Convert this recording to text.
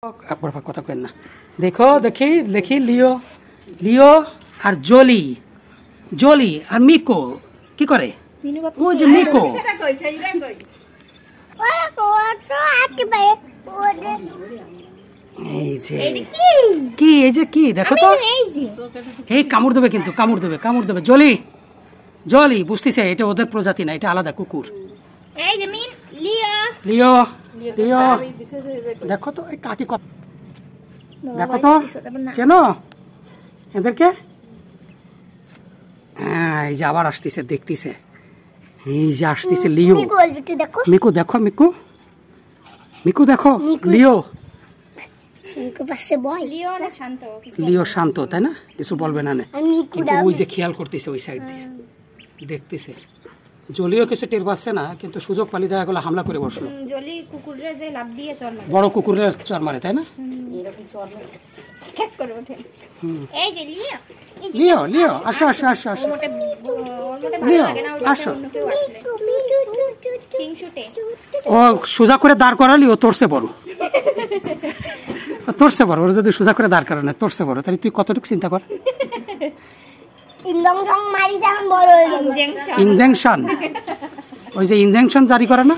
কথা কেন না দেখো দেখি দেখি লিও লিও আর জলি জলি আর মিকো কি করে ও যে মিকো এই যে কি এই যে কি দেখো তো এই কামড় দেবে কিন্তু কামড় দেবে জলি জলি বুঝতেছে এটা ওদের প্রজাতি না এটা আলাদা কুকুর এই যে মিন লিও লিও লিও দেখো তো এই কাকি কত দেখো তো চেনো এদেরকে এই যে আবার আসতেছে দেখতেছে এই যে আসতেছে লিও মিকু দেখো মিকু মিকু দেখো লিও লিও শান্ত তাই না কিছু বলবে না কিন্তু ওই যে খেয়াল করতেছে ওই সাইড দিয়ে দেখতেছে জলিও কিছু টের পাচ্ছে না কিন্তু সুযোগ পালি দেখা গেলো হামলা করে বসলো জলি কুকুরের যে লাভ দিয়ে চর মারে বড় কুকুরের চর মারে তাই না এরকম চর মারে ঠিক করে ওঠে এই যে লিও লিও লিও আসো আসো আসো আসো ওর মোটে ভালো লাগে না আসো কেউ আসলে কিংশুটে ও সোজা করে দাঁড় করালি ও তোরছে বড় তোরছে বড় ওর যদি সোজা করে দাঁড় করানো তোরছে বড় তাহলে তুই কতটুকু চিন্তা কর ইনজেকশন ওই যে ইনজেকশন জারি করে না